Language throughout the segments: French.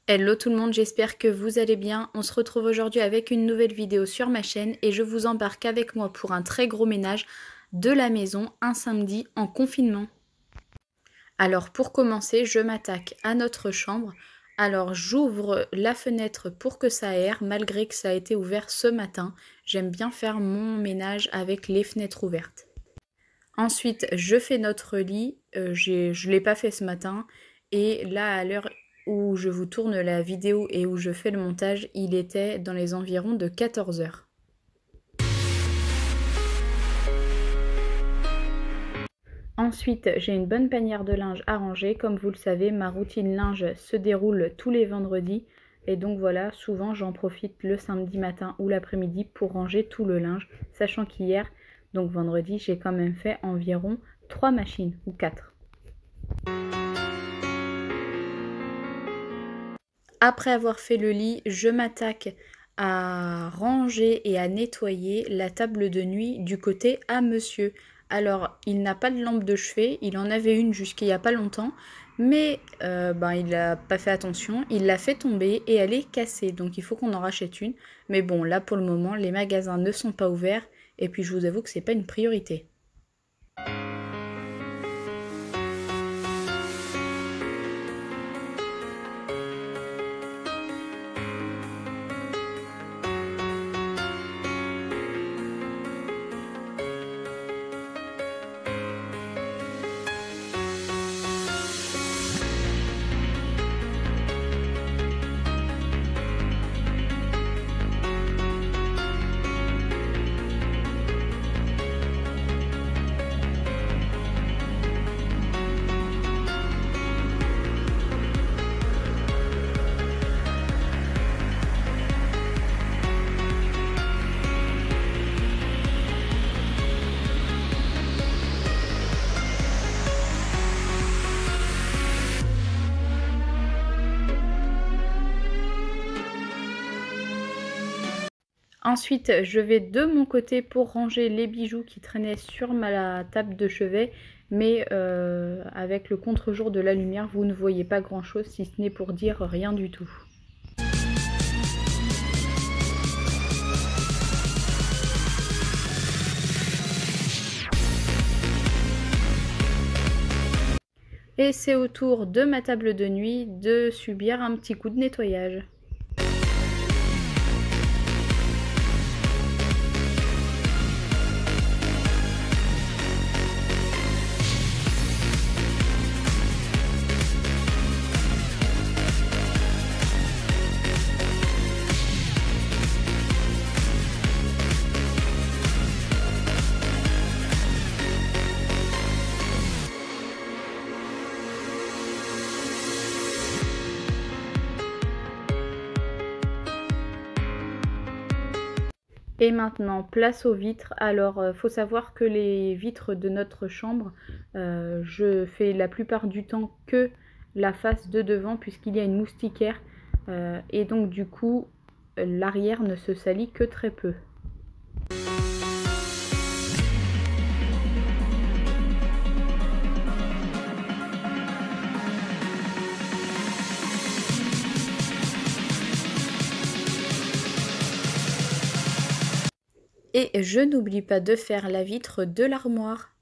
Hello tout le monde, j'espère que vous allez bien. On se retrouve aujourd'hui avec une nouvelle vidéo sur ma chaîne et je vous embarque avec moi pour un très gros ménage de la maison un samedi en confinement. Alors pour commencer, je m'attaque à notre chambre. Alors j'ouvre la fenêtre pour que ça aère malgré que ça a été ouvert ce matin. J'aime bien faire mon ménage avec les fenêtres ouvertes. Ensuite, je fais notre lit. Je ne l'ai pas fait ce matin. Et là, à l'heure où je vous tourne la vidéo et où je fais le montage, il était dans les environs de 14 heures. Ensuite, j'ai une bonne panière de linge à ranger. Comme vous le savez, ma routine linge se déroule tous les vendredis. Et donc voilà, souvent j'en profite le samedi matin ou l'après-midi pour ranger tout le linge. Sachant qu'hier, donc vendredi, j'ai quand même fait environ 3 machines ou 4. Après avoir fait le lit, je m'attaque à ranger et à nettoyer la table de nuit du côté à monsieur. Alors, il n'a pas de lampe de chevet, il en avait une jusqu'il n'y a pas longtemps, mais il n'a pas fait attention, il l'a fait tomber et elle est cassée, donc il faut qu'on en rachète une. Mais bon, là pour le moment, les magasins ne sont pas ouverts, et puis je vous avoue que c'est pas une priorité. Ensuite, je vais de mon côté pour ranger les bijoux qui traînaient sur ma table de chevet, mais avec le contre-jour de la lumière, vous ne voyez pas grand-chose, si ce n'est pour dire rien du tout. Et c'est au tour de ma table de nuit de subir un petit coup de nettoyage. Et maintenant, place aux vitres. Alors, faut savoir que les vitres de notre chambre, je fais la plupart du temps que la face de devant puisqu'il y a une moustiquaire. Et donc, du coup, l'arrière ne se salit que très peu. Et je n'oublie pas de faire la vitre de l'armoire.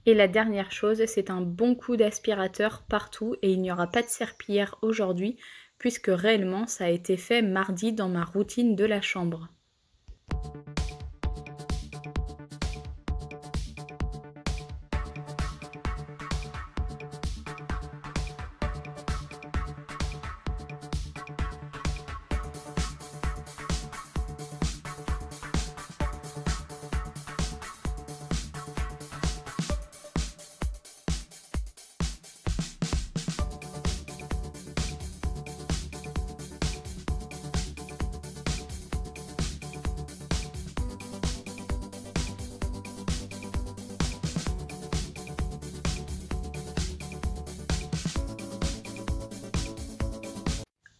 Et la dernière chose, c'est un bon coup d'aspirateur partout et il n'y aura pas de serpillière aujourd'hui puisque réellement ça a été fait mardi dans ma routine de la chambre.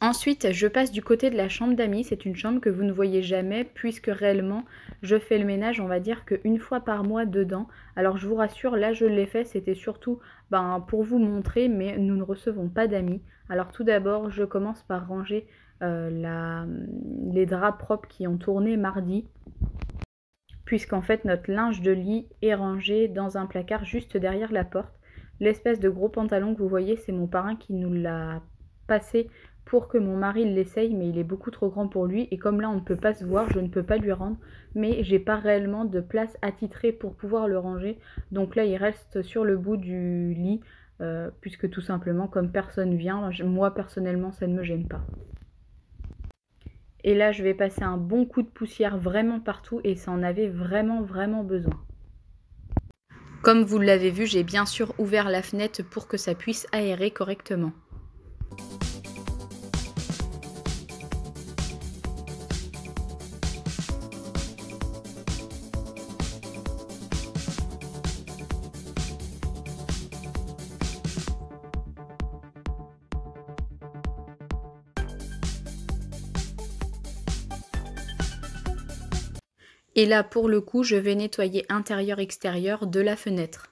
Ensuite, je passe du côté de la chambre d'amis. C'est une chambre que vous ne voyez jamais puisque réellement je fais le ménage, on va dire qu'une fois par mois dedans. Alors je vous rassure, là je l'ai fait, c'était surtout pour vous montrer, mais nous ne recevons pas d'amis. Alors tout d'abord, je commence par ranger les draps propres qui ont tourné mardi, puisqu'en fait notre linge de lit est rangé dans un placard juste derrière la porte. L'espèce de gros pantalon que vous voyez, c'est mon parrain qui nous l'a passé pour que mon mari l'essaye, mais il est beaucoup trop grand pour lui, et comme là on ne peut pas se voir, je ne peux pas lui rendre, mais j'ai pas réellement de place attitrée pour pouvoir le ranger, donc là il reste sur le bout du lit, puisque tout simplement comme personne vient, moi personnellement ça ne me gêne pas. Et là je vais passer un bon coup de poussière vraiment partout, et ça en avait vraiment besoin. Comme vous l'avez vu, j'ai bien sûr ouvert la fenêtre pour que ça puisse aérer correctement. Et là, pour le coup, je vais nettoyer intérieur-extérieur de la fenêtre.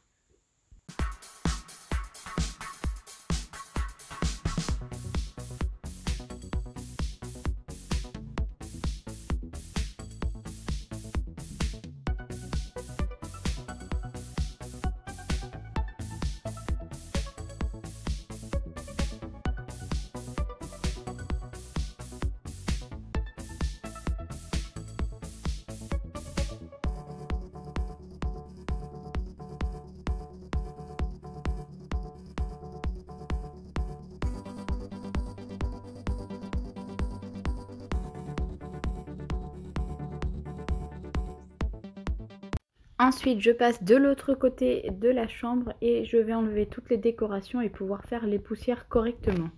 Ensuite, je passe de l'autre côté de la chambre et je vais enlever toutes les décorations et pouvoir faire les poussières correctement.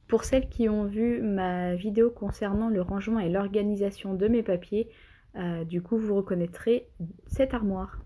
Pour celles qui ont vu ma vidéo concernant le rangement et l'organisation de mes papiers, du coup vous reconnaîtrez cette armoire.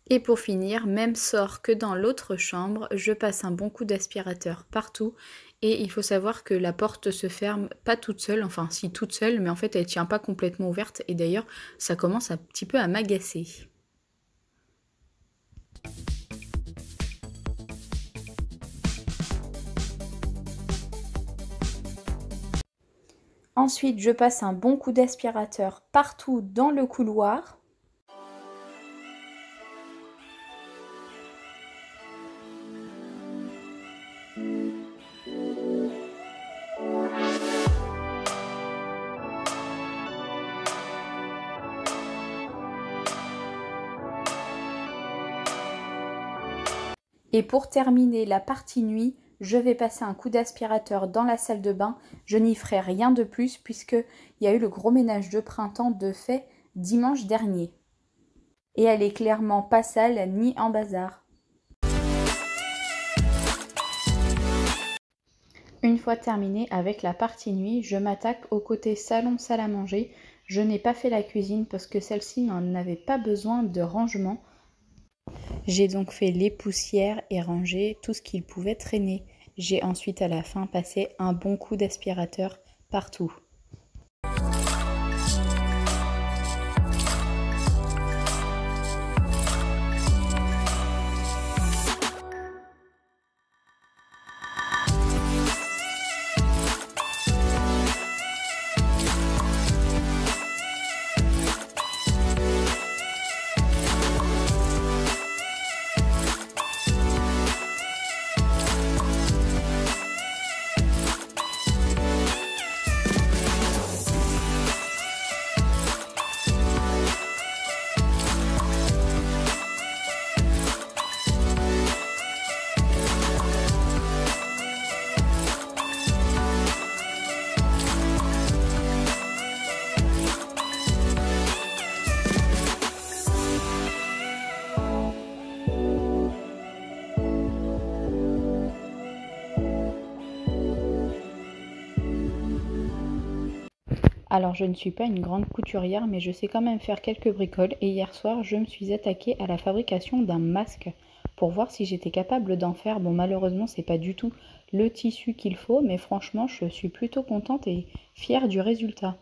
Et pour finir, même sort que dans l'autre chambre, je passe un bon coup d'aspirateur partout. Et il faut savoir que la porte se ferme pas toute seule, enfin si toute seule, mais en fait elle tient pas complètement ouverte. Et d'ailleurs, ça commence un petit peu à m'agacer. Ensuite, je passe un bon coup d'aspirateur partout dans le couloir. Et pour terminer la partie nuit, je vais passer un coup d'aspirateur dans la salle de bain. Je n'y ferai rien de plus puisqu'il y a eu le gros ménage de printemps de fait dimanche dernier. Et elle est clairement pas sale ni en bazar. Une fois terminée avec la partie nuit, je m'attaque au côté salon salle à manger. Je n'ai pas fait la cuisine parce que celle-ci n'en avait pas besoin de rangement. J'ai donc fait les poussières et rangé tout ce qu'il pouvait traîner. J'ai ensuite à la fin passé un bon coup d'aspirateur partout. Alors je ne suis pas une grande couturière mais je sais quand même faire quelques bricoles et hier soir je me suis attaquée à la fabrication d'un masque pour voir si j'étais capable d'en faire. Bon malheureusement c'est pas du tout le tissu qu'il faut mais franchement je suis plutôt contente et fière du résultat.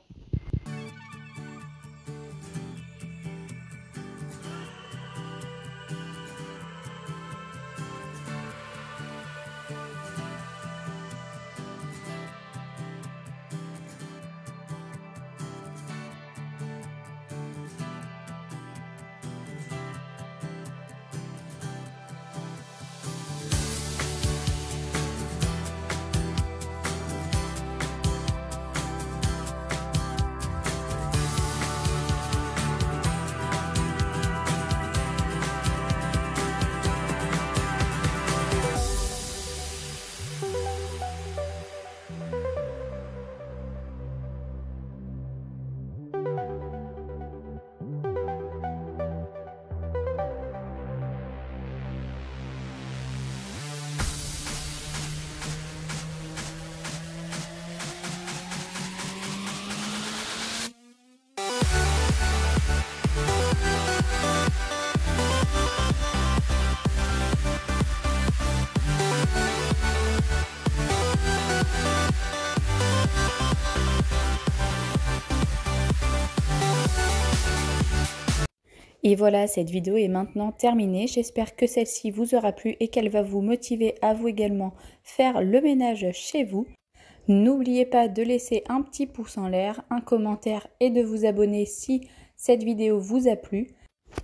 Et voilà, cette vidéo est maintenant terminée. J'espère que celle-ci vous aura plu et qu'elle va vous motiver à vous également faire le ménage chez vous. N'oubliez pas de laisser un petit pouce en l'air, un commentaire et de vous abonner si cette vidéo vous a plu.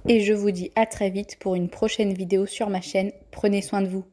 Et je vous dis à très vite pour une prochaine vidéo sur ma chaîne. Prenez soin de vous.